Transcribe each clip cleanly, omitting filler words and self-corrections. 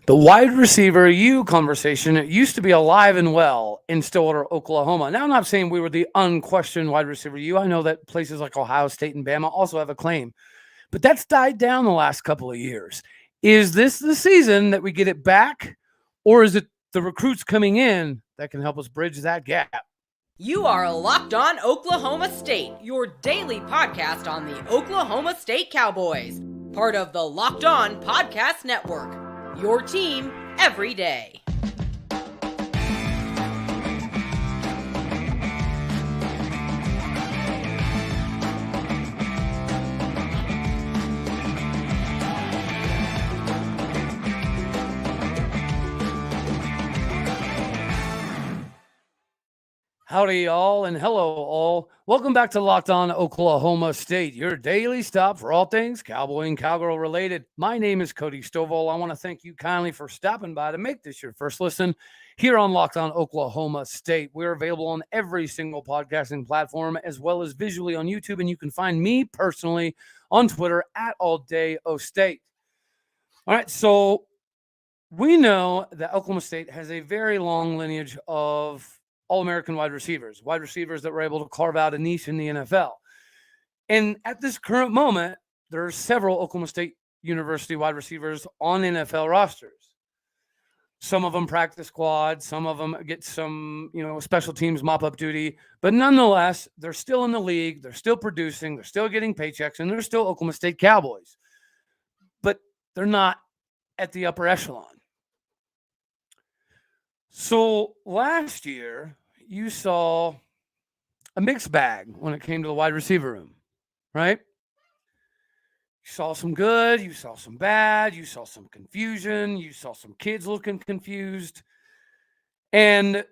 The wide receiver U conversation used to be alive and well in Stillwater, Oklahoma. Now, I'm not saying we were the unquestioned wide receiver U. I know that places like Ohio State and Bama also have a claim, but that's died down the last couple of years. Is this the season that we get it back, or is it the recruits coming in that can help us bridge that gap? You are Locked On Oklahoma State, your daily podcast on the Oklahoma State Cowboys, part of the Locked On Podcast Network, your team every day. Howdy, y'all, and hello, all. Welcome back to Locked On Oklahoma State, your daily stop for all things cowboy and cowgirl related. My name is Cody Stovall. I want to thank you kindly for stopping by to make this your first listen here on Locked On Oklahoma State. We're available on every single podcasting platform as well as visually on YouTube, and you can find me personally on Twitter at AllDayOState. All right, so we know that Oklahoma State has a very long lineage of All-American wide receivers that were able to carve out a niche in the NFL. And at this current moment, there are several Oklahoma State University wide receivers on NFL rosters. Some of them practice squad, some of them get some, special teams mop-up duty, but nonetheless, they're still in the league, they're still producing, they're still getting paychecks, and they're still Oklahoma State Cowboys. But they're not at the upper echelon. So last year, you saw a mixed bag when it came to the wide receiver room, right? You saw some good, you saw some bad, you saw some confusion, you saw some kids looking confused. And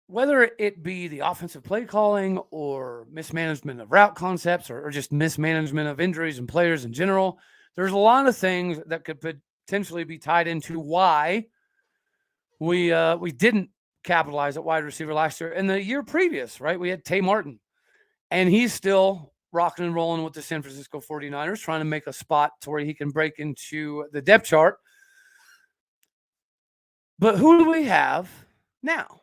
whether it be the offensive play calling or mismanagement of route concepts or just mismanagement of injuries and players in general, there's a lot of things that could potentially be tied into why we didn't capitalize at wide receiver last year. And the year previous, right, we had Tay Martin, and he's still rocking and rolling with the San Francisco 49ers, trying to make a spot to where he can break into the depth chart. But who do we have now?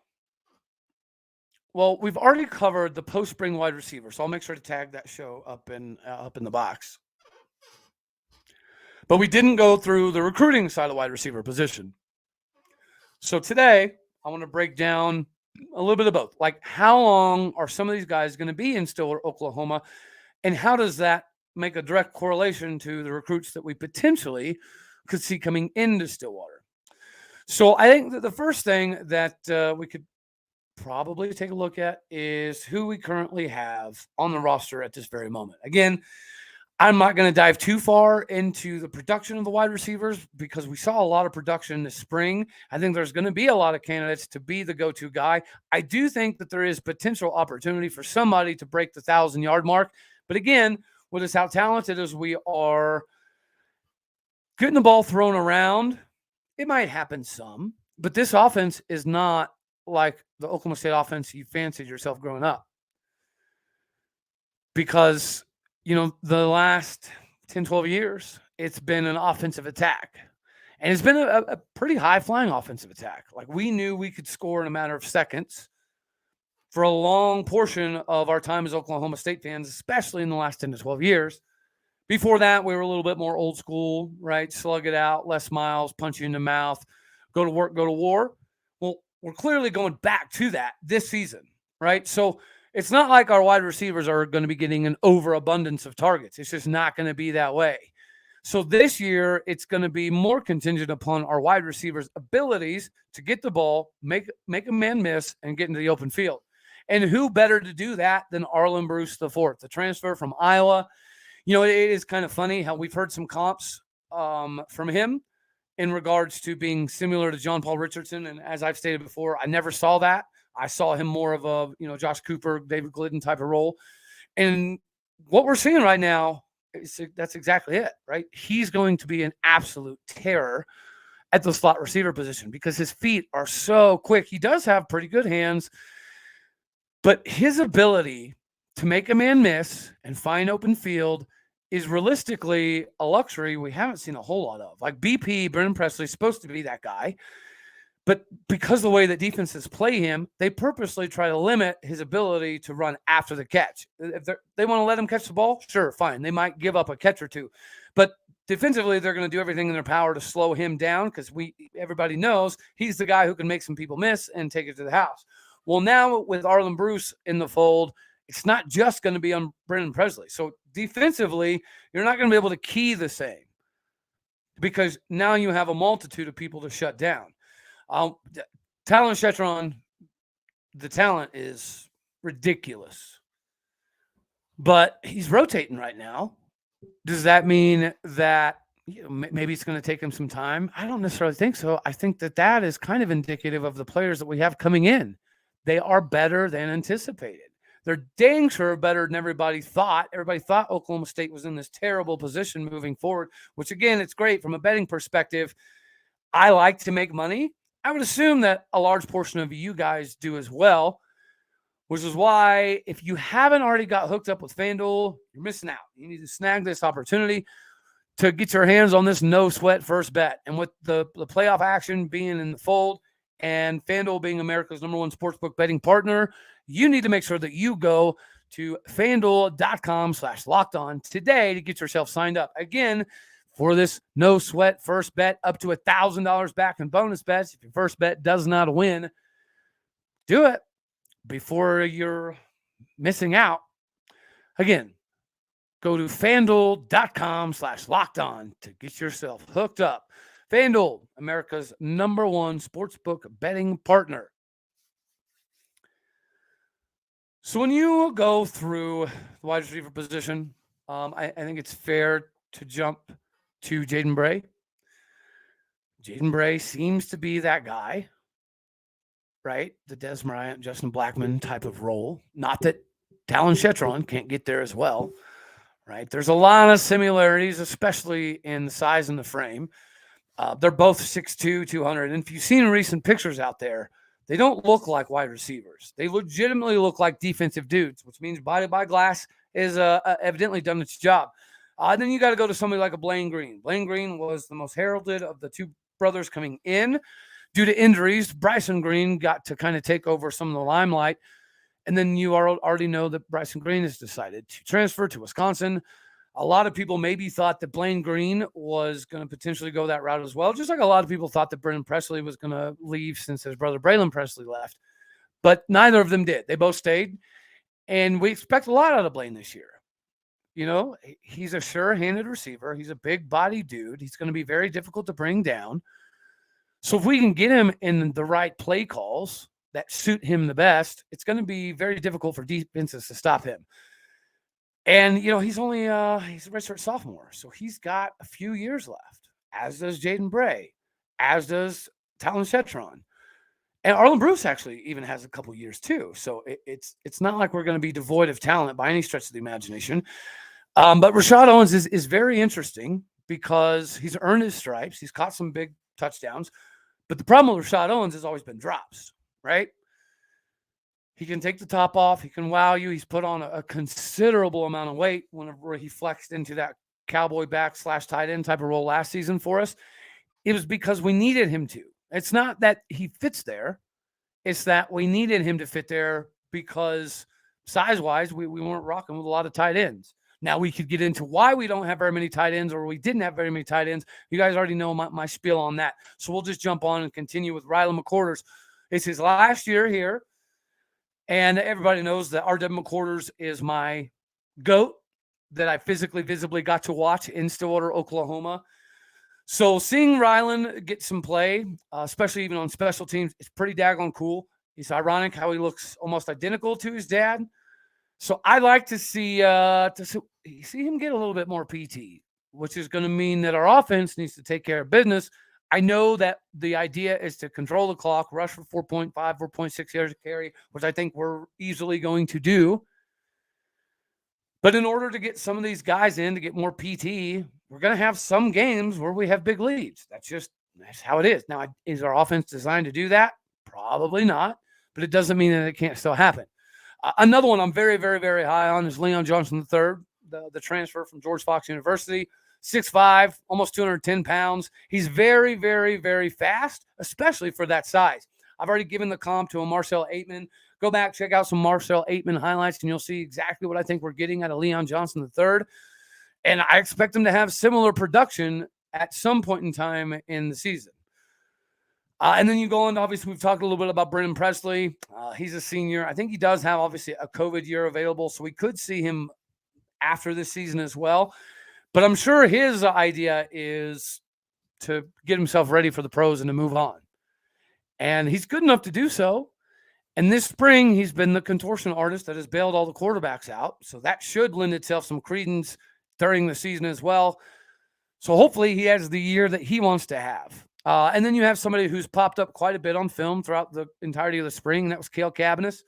Well, we've already covered the post-spring wide receiver, so I'll make sure to tag that show up in the box. But we didn't go through the recruiting side of the wide receiver position. So today, I want to break down a little bit of both. Like, how long are some of these guys going to be in Stillwater, Oklahoma? And how does that make a direct correlation to the recruits that we potentially could see coming into Stillwater? So I think that the first thing that we could probably take a look at is who we currently have on the roster at this very moment. Again, I'm not going to dive too far into the production of the wide receivers because we saw a lot of production this spring. I think there's going to be a lot of candidates to be the go-to guy. I do think that there is potential opportunity for somebody to break the 1,000-yard mark. But again, with us how talented as we are getting the ball thrown around, it might happen some. But this offense is not like the Oklahoma State offense you fancied yourself growing up. Because the last 10, 12 years, it's been an offensive attack. And it's been a pretty high-flying offensive attack. Like, we knew we could score in a matter of seconds for a long portion of our time as Oklahoma State fans, especially in the last 10 to 12 years. Before that, we were a little bit more old school, right? Slug it out, less miles, punch you in the mouth, go to work, go to war. Well, we're clearly going back to that this season, right? So it's not like our wide receivers are going to be getting an overabundance of targets. It's just not going to be that way. So this year, it's going to be more contingent upon our wide receivers' abilities to get the ball, make a man miss, and get into the open field. And who better to do that than Arland Bruce IV, the transfer from Iowa. It is kind of funny how we've heard some comps from him in regards to being similar to John Paul Richardson. And as I've stated before, I never saw that. I saw him more of a, Josh Cooper, David Glidden type of role. And what we're seeing right now, that's exactly it, right? He's going to be an absolute terror at the slot receiver position because his feet are so quick. He does have pretty good hands, but his ability to make a man miss and find open field is realistically a luxury we haven't seen a whole lot of. Like BP, Brennan Presly, is supposed to be that guy. But because of the way that defenses play him, they purposely try to limit his ability to run after the catch. If they want to let him catch the ball, sure, fine. They might give up a catch or two. But defensively, they're going to do everything in their power to slow him down because everybody knows he's the guy who can make some people miss and take it to the house. Well, now with Arland Bruce in the fold, it's not just going to be on Brennan Presly. So defensively, you're not going to be able to key the same because now you have a multitude of people to shut down. Talyn Shettron, the talent is ridiculous, but he's rotating right now. Does that mean that maybe it's going to take him some time? I don't necessarily think so. I think that is kind of indicative of the players that we have coming in. They are better than anticipated. They're dang sure better than everybody thought. Everybody thought Oklahoma State was in this terrible position moving forward, which, again, it's great from a betting perspective. I like to make money. I would assume that a large portion of you guys do as well, which is why if you haven't already got hooked up with FanDuel, you're missing out. You need to snag this opportunity to get your hands on this no-sweat first bet. And with the playoff action being in the fold and FanDuel being America's #1 sportsbook betting partner, you need to make sure that you go to FanDuel.com/lockedon today to get yourself signed up. Again, for this no-sweat first bet, up to $1,000 back in bonus bets. If your first bet does not win, do it before you're missing out. Again, go to FanDuel.com/lockedon to get yourself hooked up. FanDuel, America's #1 sportsbook betting partner. So when you go through the wide receiver position, I think it's fair to jump to Jaden Bray. Jaden Bray seems to be that guy, right? The Des Bryant, Justin Blackmon type of role. Not that Talyn Shettron can't get there as well, right? There's a lot of similarities, especially in the size and the frame. They're both 6'2", 200. And if you've seen recent pictures out there, they don't look like wide receivers. They legitimately look like defensive dudes, which means body by glass is evidently done its job. Then you got to go to somebody like a Blaine Green. Blaine Green was the most heralded of the two brothers coming in. Due to injuries, Bryson Green got to kind of take over some of the limelight. And then you already know that Bryson Green has decided to transfer to Wisconsin. A lot of people maybe thought that Blaine Green was going to potentially go that route as well, just like a lot of people thought that Brennan Presly was going to leave since his brother Braylon Presly left. But neither of them did. They both stayed. And we expect a lot out of Blaine this year. You know, he's a sure-handed receiver. He's a big body dude. He's going to be very difficult to bring down. So if we can get him in the right play calls that suit him the best, it's going to be very difficult for defenses to stop him. And, you know, he's only he's a redshirt sophomore, so he's got a few years left, as does Jaden Bray, as does Talyn Shettron. And Arland Bruce actually even has a couple years too. So it's not like we're going to be devoid of talent by any stretch of the imagination. But Rashad Owens is very interesting because he's earned his stripes. He's caught some big touchdowns. But the problem with Rashad Owens has always been drops, right? He can take the top off. He can wow you. He's put on a considerable amount of weight whenever he flexed into that cowboy back / tight end type of role last season for us. It was because we needed him to. It's not that he fits there. It's that we needed him to fit there because size-wise, we weren't rocking with a lot of tight ends. Now, we could get into why we don't have very many tight ends or we didn't have very many tight ends. You guys already know my spiel on that. So we'll just jump on and continue with Riley McQuarters. It's his last year here. And everybody knows that R.W. McQuarters is my GOAT that I visibly got to watch in Stillwater, Oklahoma. So seeing Rylan get some play, especially even on special teams, it's pretty daggone cool. It's ironic how he looks almost identical to his dad. So I like to see him get a little bit more PT, which is going to mean that our offense needs to take care of business. I know that the idea is to control the clock, rush for 4.5, 4.6 yards a carry, which I think we're easily going to do. But in order to get some of these guys in to get more PT, we're going to have some games where we have big leads. That's how it is. Now, is our offense designed to do that? Probably not, but it doesn't mean that it can't still happen. Another one I'm very, very, very high on is Leon Johnson III. the transfer from George Fox University. 6'5", almost 210 pounds. He's very, very, very fast, especially for that size. I've already given the comp to a Marcel Aitman. Go back, check out some Marcel Aitman highlights, and you'll see exactly what I think we're getting out of Leon Johnson III. And I expect him to have similar production at some point in time in the season. And then you go on, obviously, we've talked a little bit about Brennan Presly. He's a senior. I think he does have, obviously, a COVID year available, so we could see him after this season as well. But I'm sure his idea is to get himself ready for the pros and to move on. And he's good enough to do so. And this spring, he's been the contortion artist that has bailed all the quarterbacks out. So that should lend itself some credence during the season as well. So hopefully he has the year that he wants to have. And then you have somebody who's popped up quite a bit on film throughout the entirety of the spring, and that was Cale Cabanis.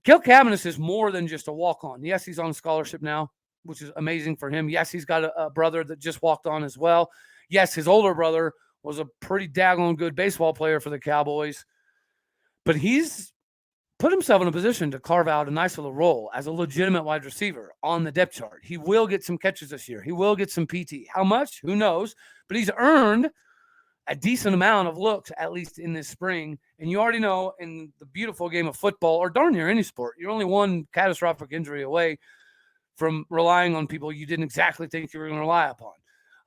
Cale Cabanis is more than just a walk-on. Yes, he's on scholarship now, which is amazing for him. Yes, he's got a brother that just walked on as well. Yes, his older brother was a pretty daggone good baseball player for the Cowboys. But he's put himself in a position to carve out a nice little role as a legitimate wide receiver on the depth chart. He will get some catches this year. He will get some PT. How much? Who knows? But he's earned a decent amount of looks, at least in this spring. And you already know in the beautiful game of football, or darn near any sport, you're only one catastrophic injury away from relying on people you didn't exactly think you were going to rely upon.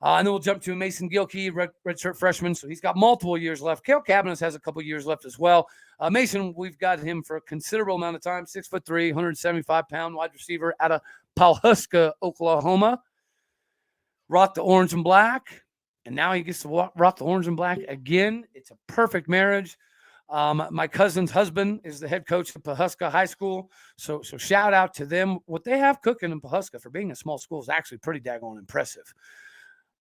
And then we'll jump to Mason Gilkey, redshirt freshman. So he's got multiple years left. Cale Cabanis has a couple years left as well. Mason, we've got him for a considerable amount of time. 6'3", 175-pound wide receiver out of Pawhuska, Oklahoma. Rocked the orange and black. And now he gets to rock the orange and black again. It's a perfect marriage. My cousin's husband is the head coach at Pawhuska High School. So shout out to them. What they have cooking in Pawhuska for being a small school is actually pretty daggone impressive.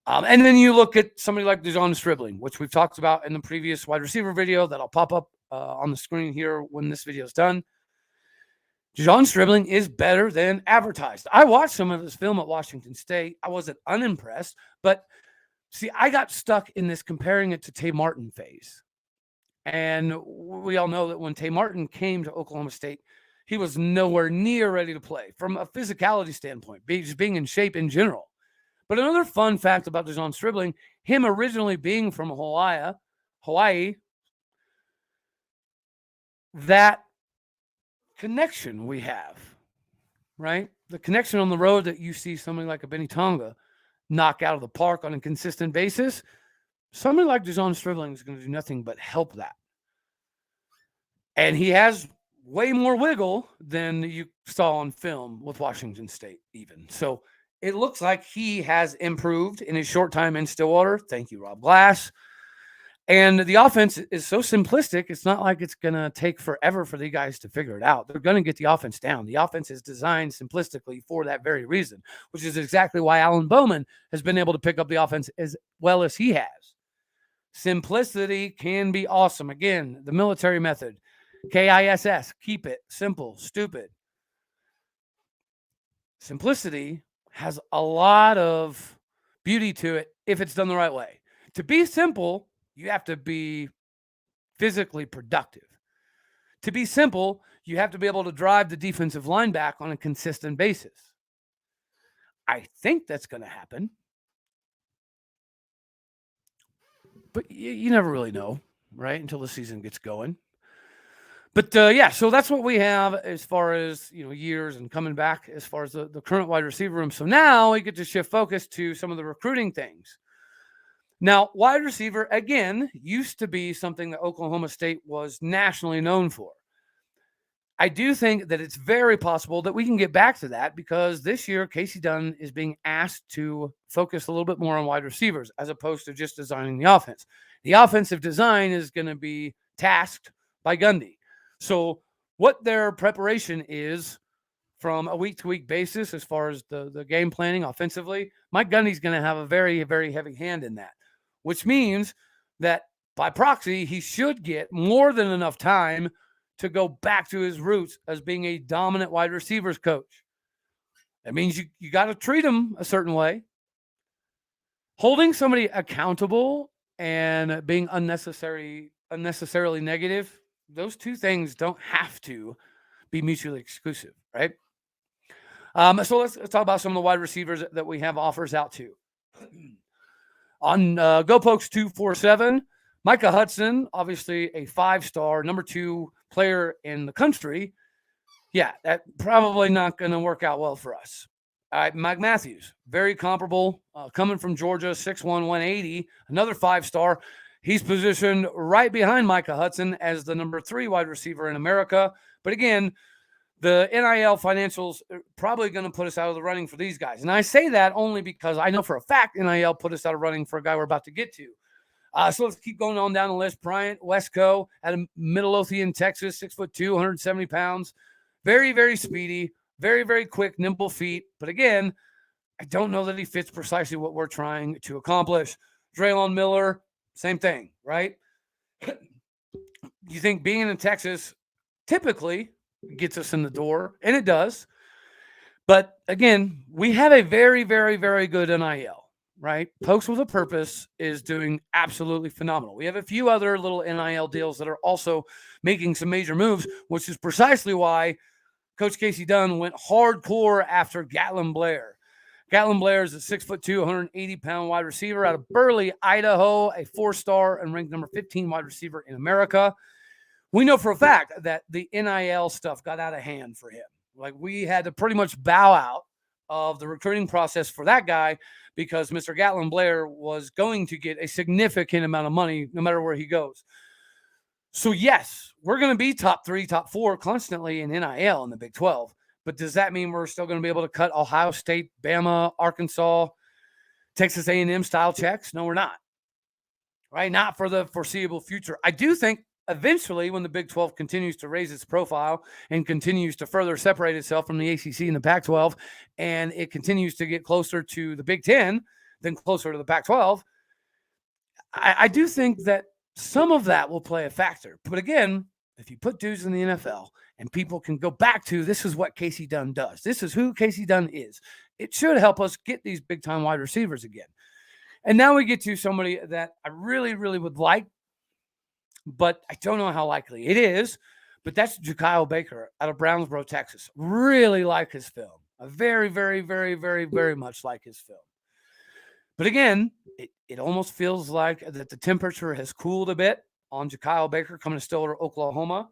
And then you look at somebody like DeZaun Stribling, which we've talked about in the previous wide receiver video that'll pop up on the screen here when this video is done. DeZaun Stribling is better than advertised. I watched some of his film at Washington State. I wasn't unimpressed, but see, I got stuck in this comparing it to Tay Martin phase. And we all know that when Tay Martin came to Oklahoma State, he was nowhere near ready to play from a physicality standpoint, just being in shape in general. But another fun fact about DeZaun Stribling, him originally being from Hawaii, that connection we have, right? The connection on the road that you see somebody like a Benny Tonga knock out of the park on a consistent basis, somebody like DeZaun Stribling is going to do nothing but help that. And he has way more wiggle than you saw on film with Washington State even. So it looks like he has improved in his short time in Stillwater. Thank you, Rob Glass. And the offense is so simplistic, it's not like it's going to take forever for the guys to figure it out. They're going to get the offense down. The offense is designed simplistically for that very reason, which is exactly why Alan Bowman has been able to pick up the offense as well as he has. Simplicity can be awesome. Again, the military method, KISS, keep it simple, stupid. Simplicity has a lot of beauty to it if it's done the right way. To be simple, you have to be physically productive. To be simple, you have to be able to drive the defensive line back on a consistent basis. I think that's going to happen. But you never really know, right? Until the season gets going. But yeah, so that's what we have as far as, years and coming back as far as the current wide receiver room. So now we get to shift focus to some of the recruiting things. Now, wide receiver, again, used to be something that Oklahoma State was nationally known for. I do think that it's very possible that we can get back to that because this year, Casey Dunn is being asked to focus a little bit more on wide receivers as opposed to just designing the offense. The offensive design is going to be tasked by Gundy. So what their preparation is from a week-to-week basis as far as the game planning offensively, Mike Gundy's going to have a very, very heavy hand in that, which means that by proxy, he should get more than enough time to go back to his roots as being a dominant wide receivers coach. That means you got to treat him a certain way. Holding somebody accountable and being unnecessarily negative, those two things don't have to be mutually exclusive, right? So let's talk about some of the wide receivers that we have offers out to. On GoPokes 247, Micah Hudson, obviously a 5-star, number 2 player in the country. Yeah, that probably not going to work out well for us. All right, Mike Matthews, very comparable, coming from Georgia, 6'1", 180, another 5-star. He's positioned right behind Micah Hudson as the number 3 wide receiver in America. But again, the NIL financials are probably going to put us out of the running for these guys. And I say that only because I know for a fact NIL put us out of running for a guy we're about to get to. So let's keep going on down the list. Bryant Westco out of Midlothian, Texas, 6'2", 170 pounds. Very, very speedy, very, very quick, nimble feet. But again, I don't know that he fits precisely what we're trying to accomplish. Draylon Miller, same thing, right? You think being in Texas typically gets us in the door, and it does. But again, we have a very, very, very good NIL, right? Pokes with a Purpose is doing absolutely phenomenal. We have a few other little NIL deals that are also making some major moves, which is precisely why Coach Casey Dunn went hardcore after Gatlin Blair. Gatlin Blair is a 6'2", 180-pound wide receiver out of Burley, Idaho, a 4-star and ranked number 15 wide receiver in America. We know for a fact that the NIL stuff got out of hand for him. Like, we had to pretty much bow out of the recruiting process for that guy because Mr. Gatlin Blair was going to get a significant amount of money no matter where he goes. So, yes, we're going to be top 3, top 4 constantly in NIL in the Big 12. But does that mean we're still going to be able to cut Ohio State, Bama, Arkansas, Texas A&M style checks? No, we're not. Right? Not for the foreseeable future. I do think eventually when the Big 12 continues to raise its profile and continues to further separate itself from the ACC and the Pac-12, and it continues to get closer to the Big 10 than closer to the Pac-12, I do think that some of that will play a factor. But again, if you put dudes in the NFL and people can go back to this is what Casey Dunn does, this is who Casey Dunn is, it should help us get these big-time wide receivers again. And now we get to somebody that I really, really would like, but I don't know how likely it is. But that's Jakyle Baker out of Brownsboro, Texas. Really like his film. I very, very, very, very, very much like his film. But again, it almost feels like that the temperature has cooled a bit on Jakyle Baker coming to Stillwater, Oklahoma.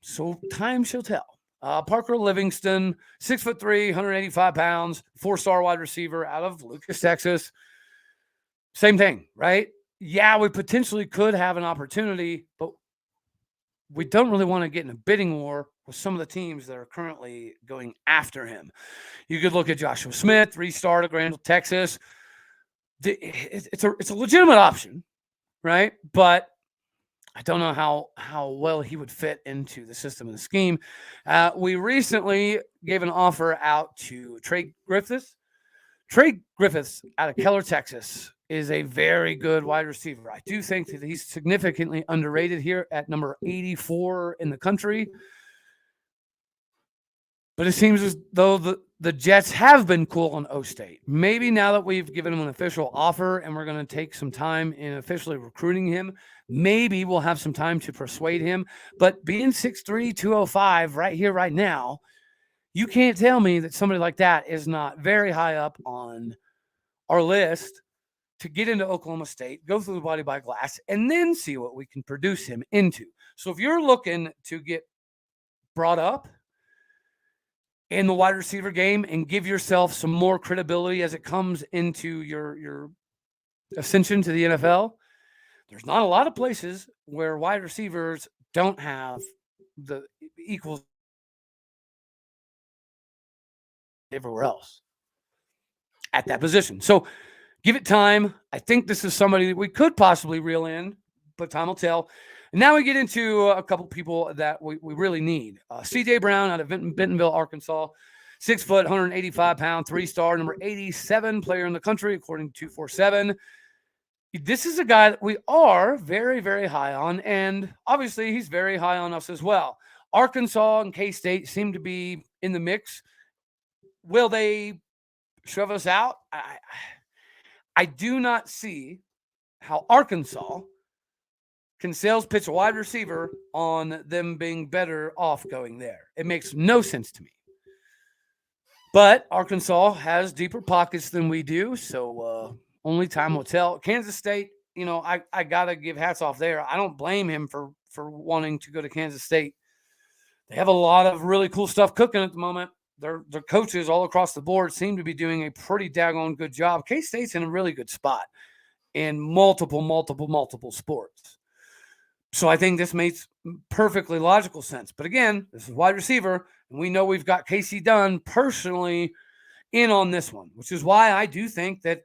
So time shall tell. Parker Livingston, 6'3", 185 pounds, 4-star wide receiver out of Lucas, Texas. Same thing, right? Yeah, we potentially could have an opportunity, but we don't really want to get in a bidding war with some of the teams that are currently going after him. You could look at Joshua Smith, 3-star to Grandville, Texas. It's a legitimate option, right? But I don't know how well he would fit into the system and the scheme. We recently gave an offer out to Trey Griffiths. Trey Griffiths out of Keller, Texas, is a very good wide receiver. I do think that he's significantly underrated here at number 84 in the country. But it seems as though the Jets have been cool on O-State. Maybe now that we've given him an official offer and we're going to take some time in officially recruiting him, maybe we'll have some time to persuade him. But being 6'3", 205 right here, right now, you can't tell me that somebody like that is not very high up on our list to get into Oklahoma State, go through the body by glass, and then see what we can produce him into. So if you're looking to get brought up in the wide receiver game and give yourself some more credibility as it comes into your ascension to the NFL, there's not a lot of places where wide receivers don't have the equals everywhere else at that position. So give it time. I think this is somebody that we could possibly reel in, but time will tell. And now we get into a couple people that we really need. C.J. Brown out of Bentonville, Arkansas, 6 foot, 185 pound, 3-star, number 87 player in the country, according to 247. This is a guy that we are very, very high on, and obviously he's very high on us as well. Arkansas and K-State seem to be in the mix. Will they shove us out? I do not see how Arkansas can sales pitch a wide receiver on them being better off going there. It makes no sense to me. But Arkansas has deeper pockets than we do, so only time will tell. Kansas State, I got to give hats off there. I don't blame him for wanting to go to Kansas State. They have a lot of really cool stuff cooking at the moment. Their coaches all across the board seem to be doing a pretty daggone good job. K-State's in a really good spot in multiple sports. So I think this makes perfectly logical sense. But again, this is wide receiver, and we know we've got Casey Dunn personally in on this one, which is why I do think that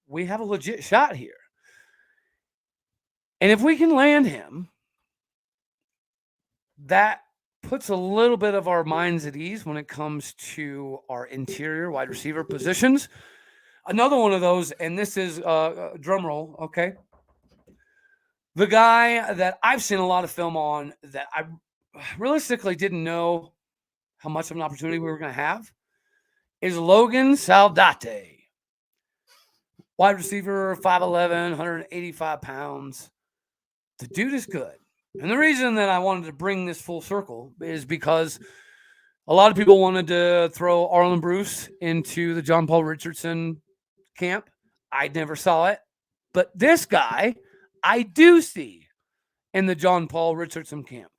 we have a legit shot here. And if we can land him, that puts a little bit of our minds at ease when it comes to our interior wide receiver positions. Another one of those, and this is drum roll, okay? The guy that I've seen a lot of film on that I realistically didn't know how much of an opportunity we were going to have is Logan Saldate. Wide receiver, 5'11", 185 pounds. The dude is good. And the reason that I wanted to bring this full circle is because a lot of people wanted to throw Arland Bruce into the John Paul Richardson camp. I never saw it. But this guy, I do see in the John Paul Richardson camp.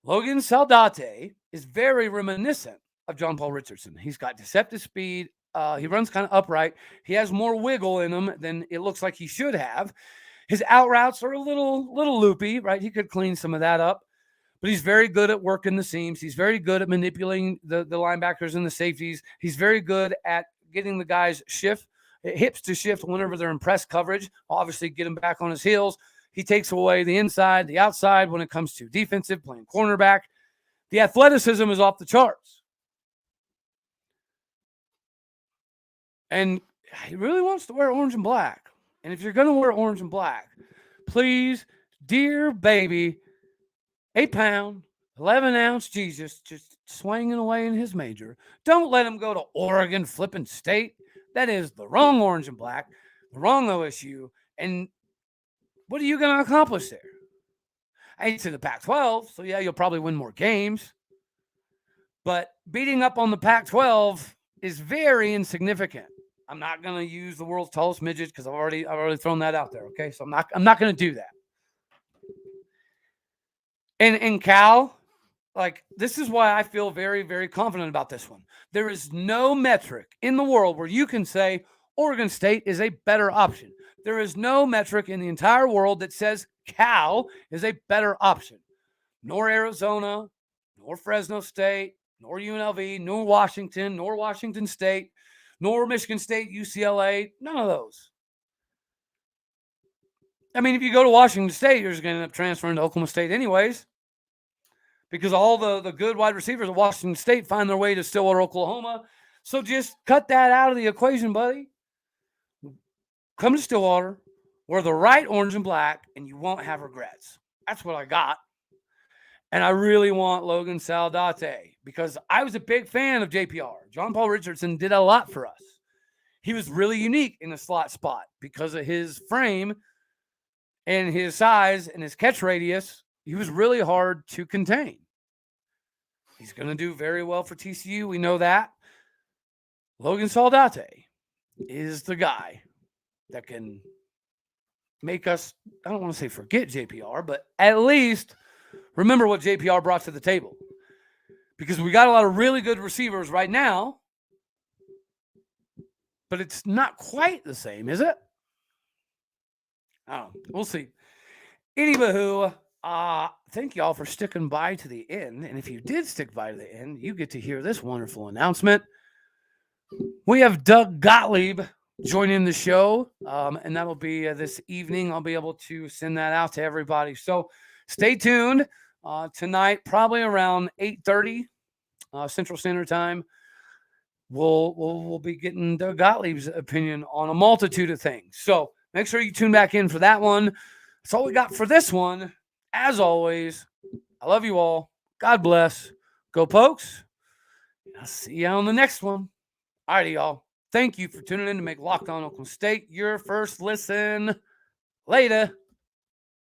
Logan Saldate is very reminiscent of John Paul Richardson. He's got deceptive speed. He runs kind of upright. He has more wiggle in him than it looks like he should have. His out routes are a little loopy, right? He could clean some of that up, but he's very good at working the seams. He's very good at manipulating the linebackers and the safeties. He's very good at getting the guys hips to shift whenever they're in press coverage. Obviously, get him back on his heels. He takes away the inside, the outside when it comes to defensive, playing cornerback. The athleticism is off the charts. And he really wants to wear orange and black. And if you're going to wear orange and black, please, dear baby, 8-pound, 11-ounce Jesus, just swinging away in his major. Don't let him go to Oregon flipping State. That is the wrong orange and black, the wrong OSU. And what are you going to accomplish there? It's in the Pac-12, so yeah, you'll probably win more games. But beating up on the Pac-12 is very insignificant. I'm not going to use the world's tallest midget because I've already thrown that out there. Okay, so I'm not going to do that. And Cal, this is why I feel very, very confident about this one. There is no metric in the world where you can say Oregon State is a better option. There is no metric in the entire world that says Cal is a better option. Nor Arizona, nor Fresno State, nor UNLV, nor Washington State, nor Michigan State, UCLA, none of those. I mean, if you go to Washington State, you're just going to end up transferring to Oklahoma State anyways, because all the good wide receivers at Washington State find their way to Stillwater, Oklahoma. So just cut that out of the equation, buddy. Come to Stillwater, wear the right orange and black, and you won't have regrets. That's what I got. And I really want Logan Saldate because I was a big fan of JPR. John Paul Richardson did a lot for us. He was really unique in the slot spot because of his frame and his size and his catch radius. He was really hard to contain. He's going to do very well for TCU. We know that. Logan Saldate is the guy that can make us, I don't want to say forget JPR, but at least remember what JPR brought to the table. Because we got a lot of really good receivers right now, but it's not quite the same, is it? I don't know. We'll see. Anywho, thank y'all for sticking by to the end. And if you did stick by to the end, you get to hear this wonderful announcement. We have Doug Gottlieb joining the show, and that'll be this evening. I'll be able to send that out to everybody. So stay tuned tonight, probably around 8:30 Central Standard Time. We'll be getting Doug Gottlieb's opinion on a multitude of things. So make sure you tune back in for that one. That's all we got for this one. As always, I love you all. God bless. Go Pokes. I'll see you on the next one. All righty, y'all. Thank you for tuning in to make Locked On Oklahoma State your first listen. Later.